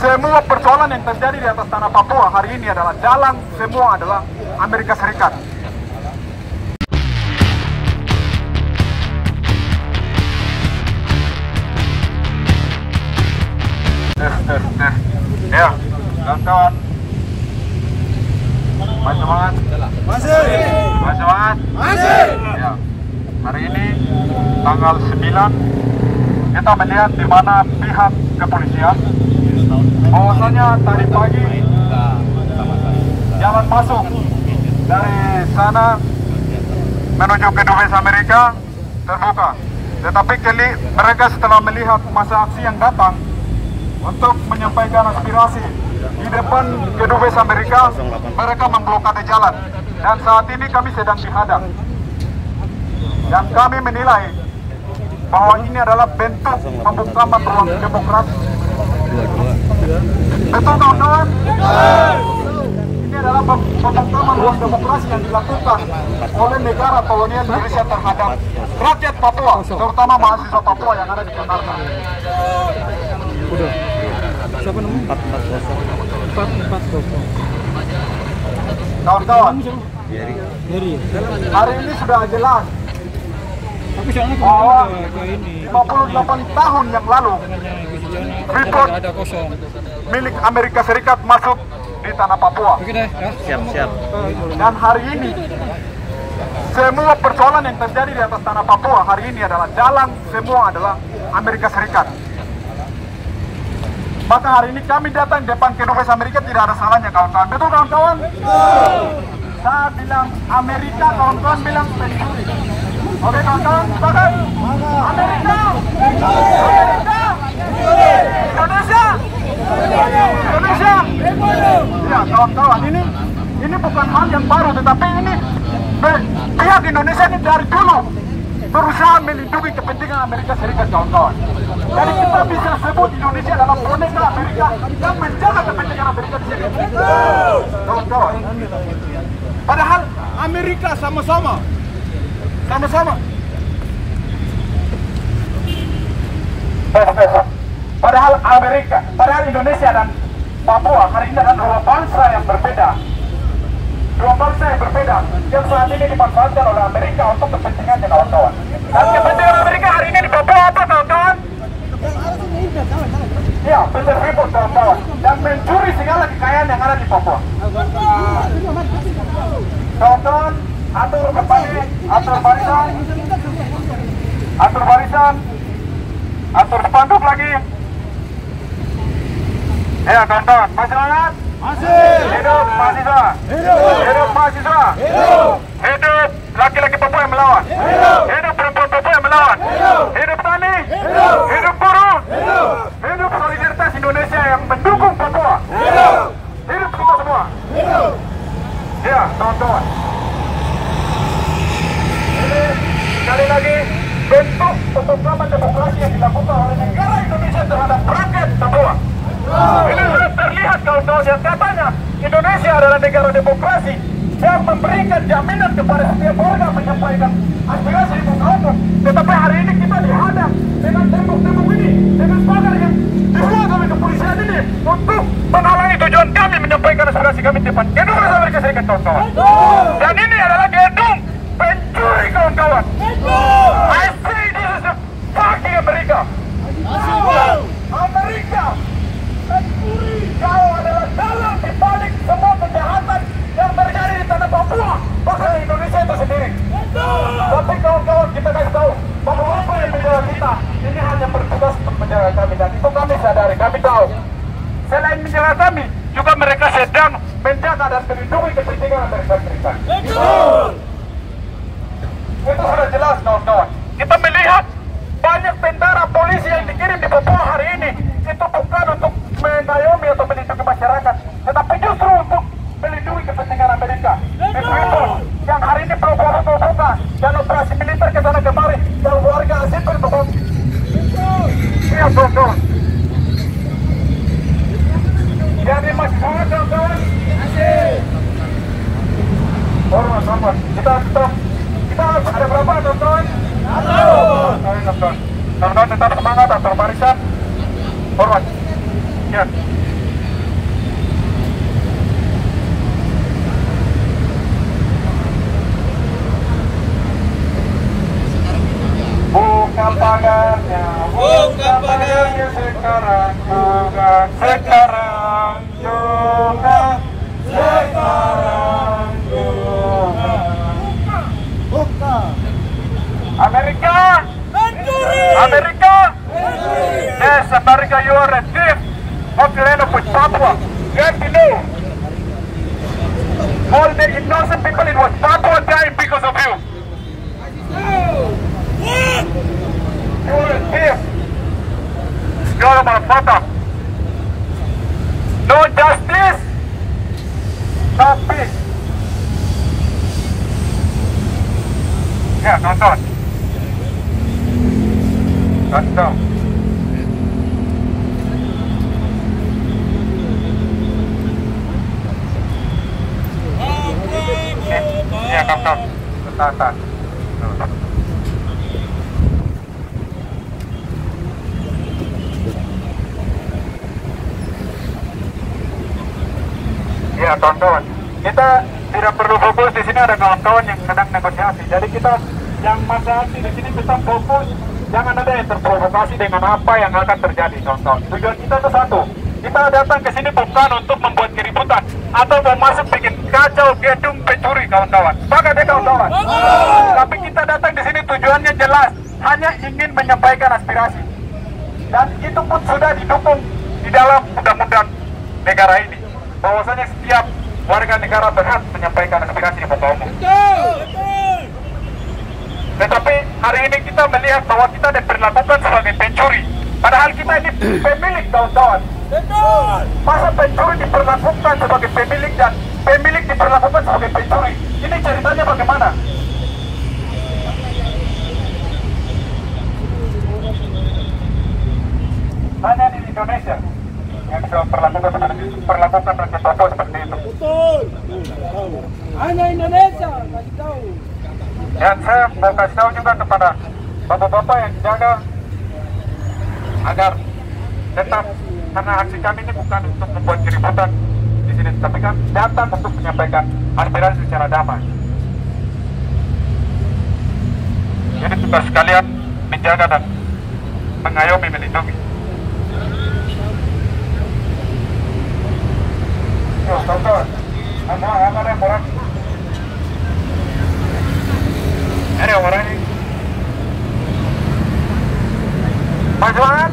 semua persoalan yang terjadi di atas tanah Papua hari ini adalah jalan semua adalah Amerika Serikat. Ya, kawan-kawan. Mas semangat. Masih. Mas semangat. Masih. Ya. Hari ini tanggal 9 kita melihat di mana pihak kepolisian bahwasanya tadi pagi jalan masuk dari sana menuju ke Dubes Amerika terbuka. Tetapi mereka setelah melihat masa aksi yang datang untuk menyampaikan aspirasi di depan Kedubes Amerika, mereka memblokade jalan. Dan saat ini kami sedang dihadang. Dan kami menilai bahwa ini adalah bentuk pembungkaman ruang demokrasi. Betul kawan-kawan? Ini adalah pembungkaman ruang demokrasi yang dilakukan oleh negara kolonial Indonesia terhadap rakyat Papua, terutama mahasiswa Papua yang ada di Jakarta. Udah. Siapa namanya? 440. Kawan-kawan, Heri. hari ini sudah jelas Tapi soalnya bahwa ke ini 58 tahun yang lalu Freeport ada kosong. milik Amerika Serikat masuk di tanah Papua. Oke deh, ya. Siap. Dan hari ini semua persoalan yang terjadi di atas tanah Papua hari ini adalah jalan semua adalah Amerika Serikat. Maka hari ini kami datang di depan Kedubes Amerika tidak ada salahnya kawan-kawan. Betul kawan-kawan? Saya bilang Amerika, kawan-kawan bilang pencuri. Oke kawan-kawan, sepakat? Amerika! Amerika! Indonesia! Indonesia! Ya kawan-kawan, ini bukan hal yang baru, tetapi ini pihak Indonesia ini dari dulu berusaha melindungi kepentingan Amerika Serikat kawan-kawan. Jadi kita bisa sebut Indonesia adalah boneka Amerika yang menjaga kepentingan Amerika di sini. Kawan-kawan. Padahal Amerika sama-sama. Padahal Indonesia dan Papua hari ini adalah dua bangsa yang berbeda. Yang saat ini dimanfaatkan oleh Amerika untuk kepentingannya kawan-kawan. Dan kepentingan Amerika hari ini di Papua apa kawan-kawan? Ya, PT Freeport kawan-kawan. Dan mencuri segala kekayaan yang ada di Papua. Kawan-kawan, atur kembali, atur barisan, atur spanduk lagi. Ya kawan-kawan, masih semangat? Masih. Hidup mahasiswa. Hidup mahasiswa. Hidup laki-laki Papua yang melawan. Hidup perempuan Papua yang melawan. Hidup tani. Hidup buruh. Hidup solidaritas Indonesia yang mendukung Papua. Hidup kita semua. Ya kawan-kawan. Ini sekali lagi bentuk pembungkaman demokrasi yang dilakukan oleh negara Indonesia terhadap rakyat Papua. Ini sudah terlihat kawan-kawan yang katanya Indonesia adalah negara demokrasi yang memberikan jaminan kepada setiap warga menyampaikan aspirasi di muka umum. Tetapi hari ini kita dihadang dengan tembok-tembok ini, dengan pagar yang dibuat oleh kepolisian ini untuk menghalangi tujuan kami menyampaikan aspirasi kami di depan Kedubes Amerika Serikat kawan-kawan. Dan ini adalah gedung pencuri kawan-kawan. I say this is a fucking America. Amerika pencuri, kau adalah dalang di balik semua kejahatan yang terjadi di tanah Papua, bukan Indonesia itu sendiri. Tapi kawan-kawan kita kasih tahu bahwa apa yang menjaga kita ini hanya bertugas untuk menjaga kami, dan itu kami sadari, kami tahu. Selain menjaga kami, juga mereka sedang menjaga dan melindungi kepentingan Amerika Serikat. Itu sudah jelas kawan-kawan. Kita melihat banyak tentara polisi yang dikirim di Papua hari ini itu bukan untuk mengayomi atau melindungi masyarakat, tetapi justru untuk melindungi kepentingan Amerika. Itu yang hari ini provoka dan operasi militer ke sana kemari dan warga sipil untuk iya kawan-kawan. Jadi masih banget kawan-kawan. Hormat. Kita ada berapa kawan-kawan? Kawan-kawan tetap semangat, atur barisan. pagarnya, buka pagarnya sekarang juga, sekarang juga, sekarang juga. Buka. Amerika, Pencuri. Amerika. Yes, America, you are a thief of the land of Papua. You have to know. All the innocent people in West Papua died because of you. You are a thief. You are a motherfucker. No justice, no peace. Ya, nonton. Nonton. Ya, nonton. Nonton. Ya, kawan-kawan, kita tidak perlu fokus di sini, ada kawan-kawan yang sedang negosiasi. Jadi kita yang masa aksi di sini tetap fokus, jangan ada yang terprovokasi dengan apa yang akan terjadi, kawan-kawan. Tujuan kita itu satu, kita datang ke sini bukan untuk membuat keributan atau mau masuk bikin kacau gedung pencuri, kawan-kawan. Sepakat ya, kawan-kawan? Tapi kita datang di sini tujuannya jelas, hanya ingin menyampaikan aspirasi. Dan itu pun sudah didukung di dalam undang-undang negara ini, bahwasanya setiap warga negara berhak menyampaikan aspirasi di muka umum. Tetapi hari ini kita melihat bahwa kita diperlakukan sebagai pencuri, padahal kita ini pemilik, kawan-kawan. Masa pencuri diperlakukan sebagai pemilik dan pemilik diperlakukan sebagai pencuri? Ini ceritanya bagaimana? Hanya di Indonesia yang bisa perlakukan rakyat Papua seperti itu. Betul. Hanya Indonesia, kasih tahu. Dan saya mau kasih tahu juga kepada bapak-bapak yang jaga agar tetap, karena aksi kami ini bukan untuk membuat keributan di sini, tapi kan datang untuk menyampaikan aspirasi secara damai. Jadi tugas sekalian menjaga dan mengayomi, melindungi. Yo, kawan-kawan, apa yang orang? Ada orang ini. Mas Johan,